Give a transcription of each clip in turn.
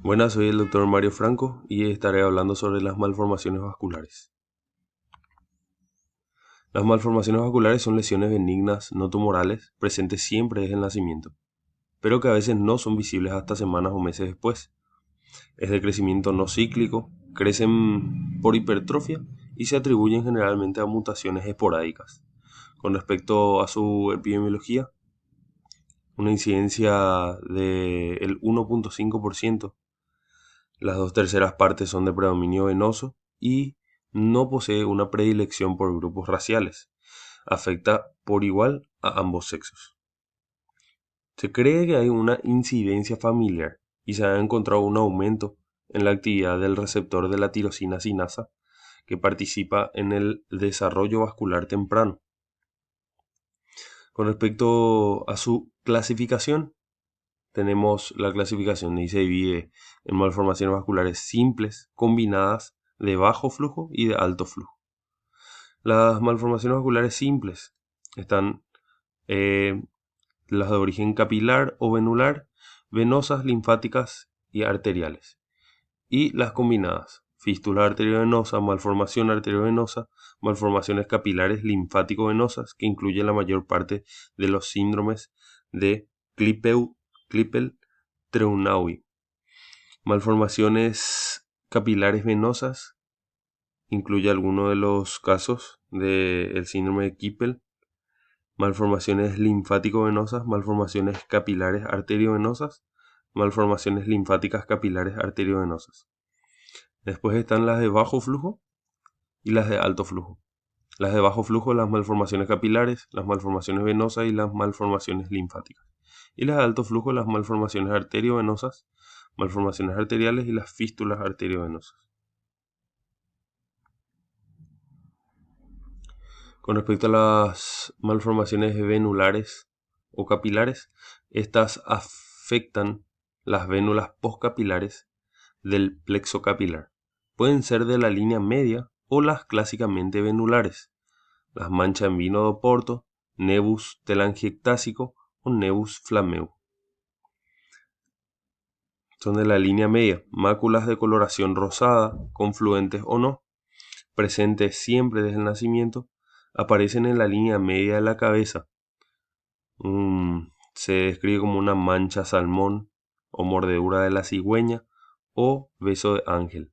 Buenas, soy el doctor Mario Franco y estaré hablando sobre las malformaciones vasculares. Las malformaciones vasculares son lesiones benignas no tumorales presentes siempre desde el nacimiento, pero que a veces no son visibles hasta semanas o meses después. Es de crecimiento no cíclico, crecen por hipertrofia y se atribuyen generalmente a mutaciones esporádicas. Con respecto a su epidemiología, una incidencia del 1.5%. Las dos terceras partes son de predominio venoso y no posee una predilección por grupos raciales. Afecta por igual a ambos sexos. Se cree que hay una incidencia familiar y se ha encontrado un aumento en la actividad del receptor de la tirosina sinasa que participa en el desarrollo vascular temprano. Con respecto a su clasificación, tenemos la clasificación y se divide en malformaciones vasculares simples, combinadas, de bajo flujo y de alto flujo. Las malformaciones vasculares simples están las de origen capilar o venular, venosas, linfáticas y arteriales. Y las combinadas, fístula arteriovenosa, malformación arteriovenosa, malformaciones capilares linfático-venosas, que incluyen la mayor parte de los síndromes de Klippel-Trenaunay. Malformaciones capilares venosas, incluye algunos de los casos del síndrome de Klippel. Malformaciones linfático-venosas, malformaciones capilares arteriovenosas, malformaciones linfáticas capilares arteriovenosas. Después están las de bajo flujo y las de alto flujo. Las de bajo flujo, las malformaciones capilares, las malformaciones venosas y las malformaciones linfáticas. Y las de alto flujo, las malformaciones arteriovenosas, malformaciones arteriales y las fístulas arteriovenosas. Con respecto a las malformaciones venulares o capilares, estas afectan las vénulas postcapilares del plexo capilar. Pueden ser de la línea media o las clásicamente venulares, las manchas en vino de Oporto, nevus telangiectásico o nevus flammeu. Son de la línea media, máculas de coloración rosada, confluentes o no, presentes siempre desde el nacimiento, aparecen en la línea media de la cabeza. Se describe como una mancha salmón o mordedura de la cigüeña o beso de ángel.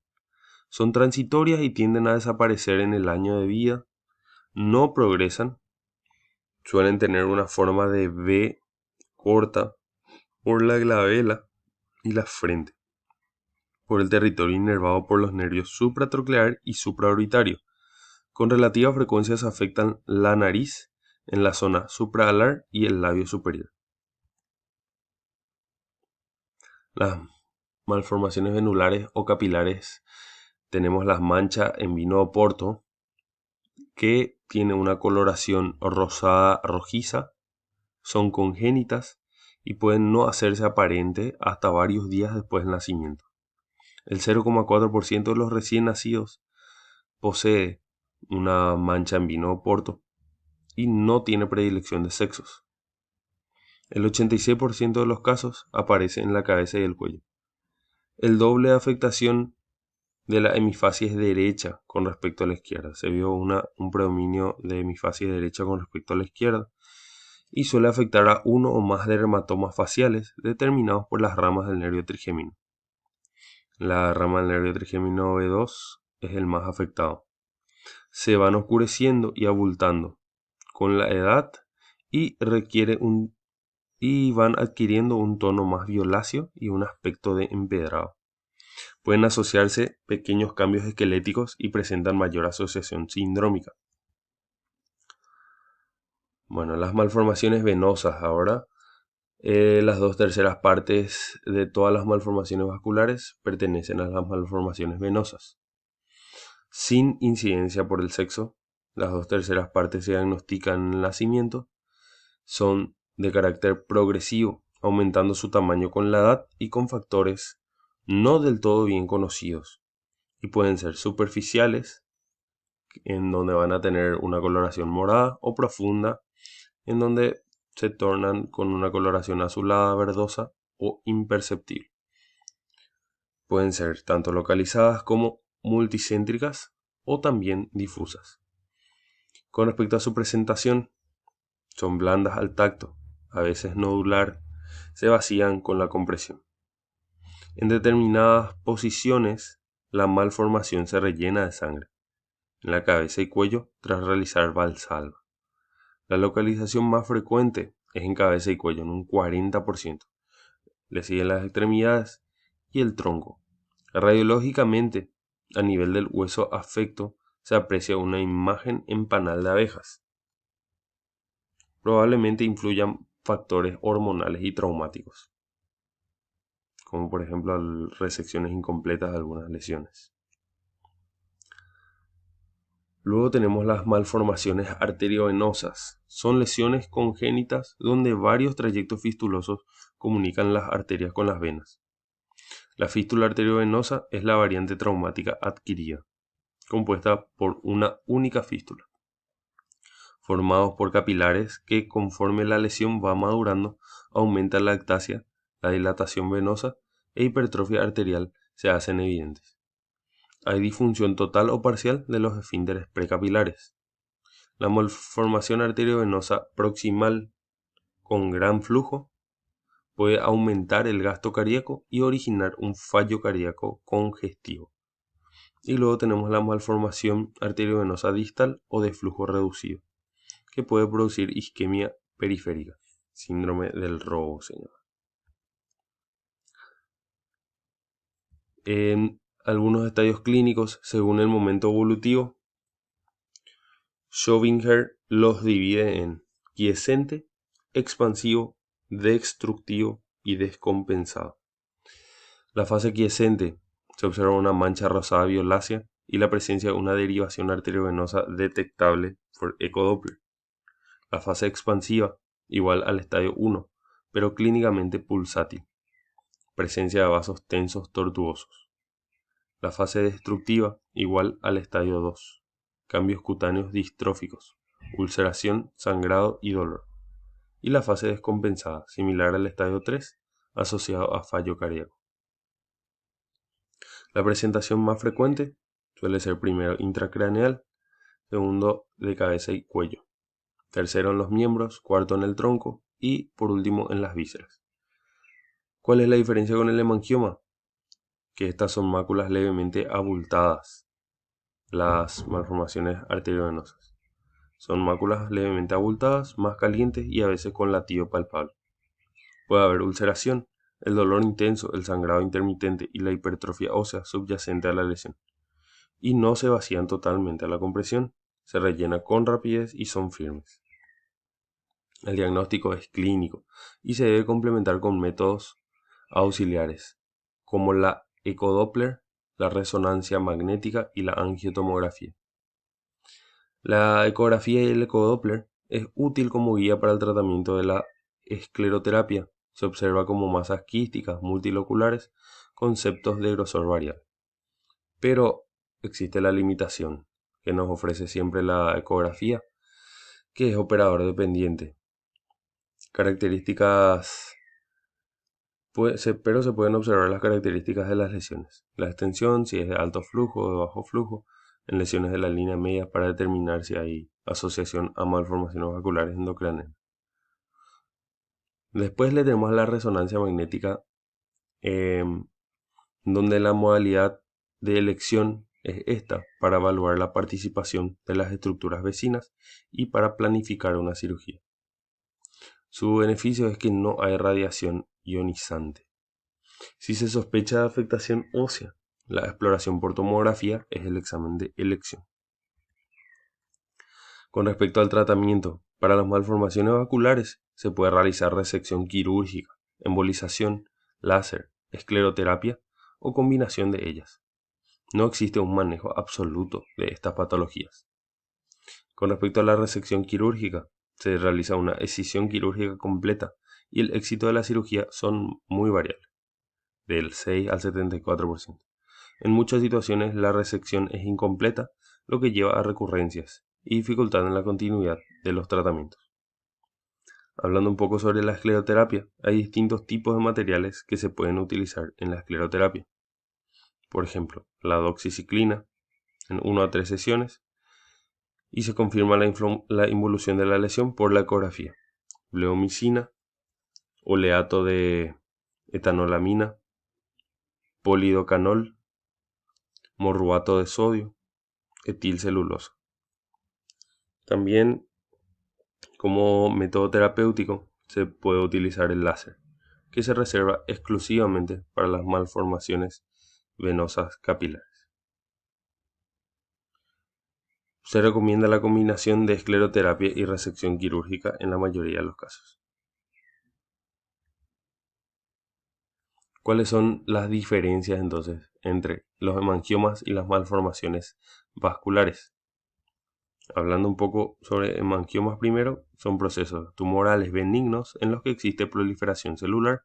Son transitorias y tienden a desaparecer en el año de vida. No progresan. Suelen tener una forma de V corta por la glabela y la frente, por el territorio inervado por los nervios supratroclear y supraorbitario. Con relativa frecuencia se afectan la nariz en la zona supraalar y el labio superior. Las malformaciones venulares o capilares, tenemos las manchas en vino de Oporto, que tiene una coloración rosada rojiza, son congénitas y pueden no hacerse aparente hasta varios días después del nacimiento. El 0,4% de los recién nacidos posee una mancha en vino de Oporto y no tiene predilección de sexos. El 86% de los casos aparece en la cabeza y el cuello. El doble de afectación de la hemifacies derecha con respecto a la izquierda. Se vio un predominio de hemifacies derecha con respecto a la izquierda y suele afectar a uno o más dermatomas faciales determinados por las ramas del nervio trigémino. La rama del nervio trigémino B2 es el más afectado. Se van oscureciendo y abultando con la edad y van adquiriendo un tono más violáceo y un aspecto de empedrado. Pueden asociarse pequeños cambios esqueléticos y presentan mayor asociación sindrómica. Bueno, las malformaciones venosas ahora. Las dos terceras partes de todas las malformaciones vasculares pertenecen a las malformaciones venosas. Sin incidencia por el sexo, las dos terceras partes se diagnostican en el nacimiento. Son de carácter progresivo, aumentando su tamaño con la edad y con factores no del todo bien conocidos. Y pueden ser superficiales, en donde van a tener una coloración morada, o profunda, en donde se tornan con una coloración azulada, verdosa o imperceptible. Pueden ser tanto localizadas como multicéntricas o también difusas. Con respecto a su presentación, son blandas al tacto, a veces nodular, se vacían con la compresión. En determinadas posiciones, la malformación se rellena de sangre, en la cabeza y cuello tras realizar valsalva. La localización más frecuente es en cabeza y cuello, en un 40%. Le siguen las extremidades y el tronco. Radiológicamente, a nivel del hueso afecto, se aprecia una imagen en panal de abejas. Probablemente influyan factores hormonales y traumáticos, como por ejemplo resecciones incompletas de algunas lesiones. Luego tenemos las malformaciones arteriovenosas. Son lesiones congénitas donde varios trayectos fistulosos comunican las arterias con las venas. La fístula arteriovenosa es la variante traumática adquirida, compuesta por una única fístula, formados por capilares que conforme la lesión va madurando, aumenta la ectasia, la dilatación venosa e hipertrofia arterial se hacen evidentes. Hay disfunción total o parcial de los esfínteres precapilares. La malformación arteriovenosa proximal con gran flujo puede aumentar el gasto cardíaco y originar un fallo cardíaco congestivo. Y luego tenemos la malformación arteriovenosa distal o de flujo reducido, que puede producir isquemia periférica, síndrome del robo, señor. En algunos estadios clínicos, según el momento evolutivo, Schrödinger los divide en quiescente, expansivo, destructivo y descompensado. La fase quiescente se observa una mancha rosada violácea y la presencia de una derivación arteriovenosa detectable por ecodoppler. La fase expansiva, igual al estadio 1, pero clínicamente pulsátil. Presencia de vasos tensos tortuosos. La fase destructiva, igual al estadio 2. Cambios cutáneos distróficos, ulceración, sangrado y dolor. Y la fase descompensada, similar al estadio 3, asociado a fallo cardíaco. La presentación más frecuente suele ser primero intracraneal, segundo de cabeza y cuello, tercero en los miembros, cuarto en el tronco y por último en las vísceras. ¿Cuál es la diferencia con el hemangioma? Que estas son máculas levemente abultadas, las malformaciones arteriovenosas. Son máculas levemente abultadas, más calientes y a veces con latido palpable. Puede haber ulceración, el dolor intenso, el sangrado intermitente y la hipertrofia ósea subyacente a la lesión. Y no se vacían totalmente a la compresión, se rellena con rapidez y son firmes. El diagnóstico es clínico y se debe complementar con métodos auxiliares, como la ecodoppler, la resonancia magnética y la angiotomografía. La ecografía y el ecodoppler es útil como guía para el tratamiento de la escleroterapia. Se observa como masas quísticas multiloculares con septos de grosor variable. Pero existe la limitación que nos ofrece siempre la ecografía, que es operador dependiente. Pero se pueden observar las características de las lesiones. La extensión, si es de alto flujo o de bajo flujo, en lesiones de la línea media para determinar si hay asociación a malformaciones vasculares endocraneales. Después le tenemos la resonancia magnética, donde la modalidad de elección es esta para evaluar la participación de las estructuras vecinas y para planificar una cirugía. Su beneficio es que no hay radiación ionizante. Si se sospecha de afectación ósea, la exploración por tomografía es el examen de elección. Con respecto al tratamiento, para las malformaciones vasculares se puede realizar resección quirúrgica, embolización, láser, escleroterapia o combinación de ellas. No existe un manejo absoluto de estas patologías. Con respecto a la resección quirúrgica, se realiza una escisión quirúrgica completa y el éxito de la cirugía son muy variables, del 6 al 74%. En muchas situaciones la resección es incompleta, lo que lleva a recurrencias y dificultad en la continuidad de los tratamientos. Hablando un poco sobre la escleroterapia, hay distintos tipos de materiales que se pueden utilizar en la escleroterapia. por ejemplo, la doxiciclina en 1 a 3 sesiones, y se confirma la involución de la lesión por la ecografía. Bleomicina, oleato de etanolamina, polidocanol, morruato de sodio, etilcelulosa. También como método terapéutico se puede utilizar el láser, que se reserva exclusivamente para las malformaciones venosas capilares. Se recomienda la combinación de escleroterapia y resección quirúrgica en la mayoría de los casos. ¿Cuáles son las diferencias entonces entre los hemangiomas y las malformaciones vasculares? Hablando un poco sobre hemangiomas primero, son procesos tumorales benignos en los que existe proliferación celular,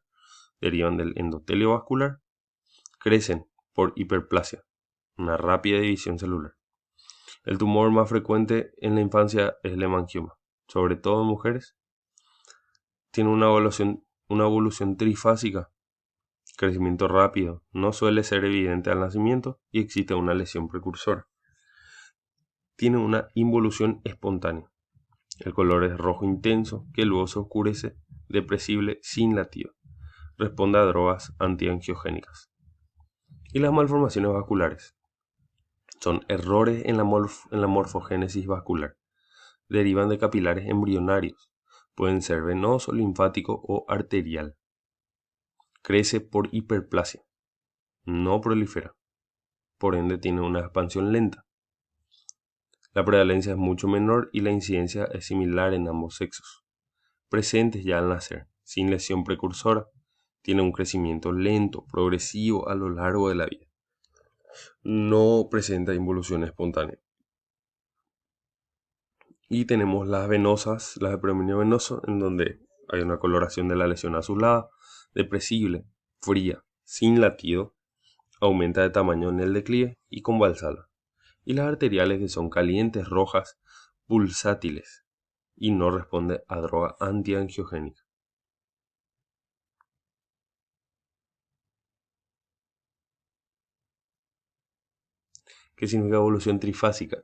derivan del endotelio vascular, crecen por hiperplasia, una rápida división celular. El tumor más frecuente en la infancia es el hemangioma, sobre todo en mujeres. Tiene una evolución trifásica, crecimiento rápido, no suele ser evidente al nacimiento y existe una lesión precursora. Tiene una involución espontánea. El color es rojo intenso, que luego se oscurece, depresible sin latido. Responde a drogas antiangiogénicas. Y las malformaciones vasculares son errores en la morfogénesis vascular. Derivan de capilares embrionarios. Pueden ser venoso, linfático o arterial. Crece por hiperplasia. No prolifera. Por ende tiene una expansión lenta. La prevalencia es mucho menor y la incidencia es similar en ambos sexos. Presentes ya al nacer, sin lesión precursora, tiene un crecimiento lento, progresivo a lo largo de la vida. No presenta involución espontánea. Y tenemos las venosas, las de predominio venoso, en donde hay una coloración de la lesión azulada, depresible, fría, sin latido, aumenta de tamaño en el declive y con valsala. Y las arteriales, que son calientes, rojas, pulsátiles y no responde a droga antiangiogénica. ¿Qué significa evolución trifásica?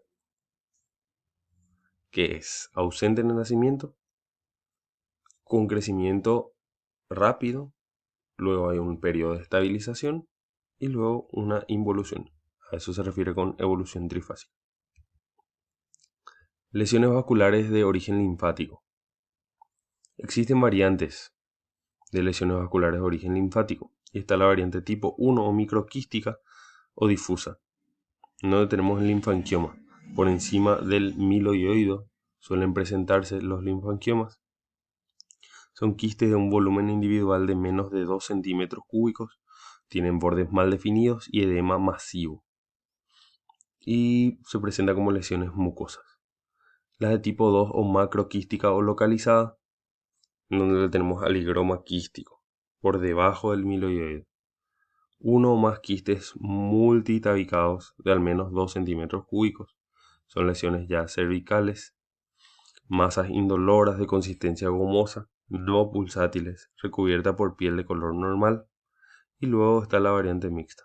Que es ausente en el nacimiento, con crecimiento rápido, luego hay un periodo de estabilización y luego una involución. A eso se refiere con evolución trifásica. Lesiones vasculares de origen linfático. Existen variantes de lesiones vasculares de origen linfático. Y está la variante tipo 1 o microquística o difusa, donde tenemos el linfangioma. Por encima del miloioido suelen presentarse los linfangiomas. Son quistes de un volumen individual de menos de 2 centímetros cúbicos, tienen bordes mal definidos y edema masivo. Y se presenta como lesiones mucosas. Las de tipo 2 o macroquística o localizada, donde tenemos aligroma quístico, por debajo del miloioide. Uno o más quistes multitabicados de al menos 2 centímetros cúbicos. Son lesiones ya cervicales, masas indoloras de consistencia gomosa, no pulsátiles, recubierta por piel de color normal. Y luego está la variante mixta.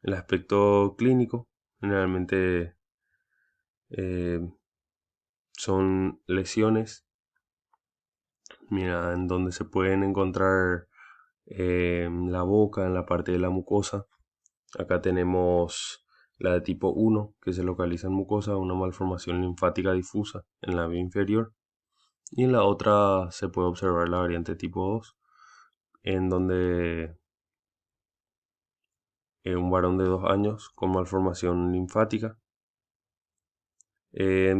El aspecto clínico, generalmente son lesiones, en donde se pueden encontrar la boca, en la parte de la mucosa. Acá tenemos la de tipo 1, que se localiza en mucosa, una malformación linfática difusa en la vía inferior. Y en la otra se puede observar la variante tipo 2, en donde un varón de 2 años con malformación linfática. Se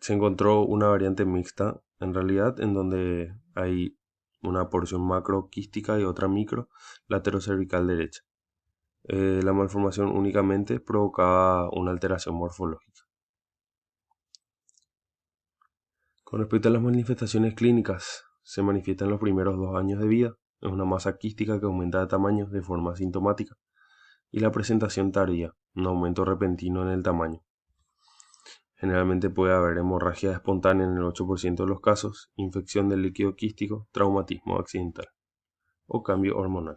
encontró una variante mixta, en realidad, en donde hay una porción macroquística y otra micro laterocervical derecha. La malformación únicamente provocaba una alteración morfológica. Con respecto a las manifestaciones clínicas, se manifiesta en los primeros 2 años de vida. Es una masa quística que aumenta de tamaño de forma asintomática. Y la presentación tardía, un aumento repentino en el tamaño. Generalmente puede haber hemorragia espontánea en el 8% de los casos, infección del líquido quístico, traumatismo accidental o cambio hormonal.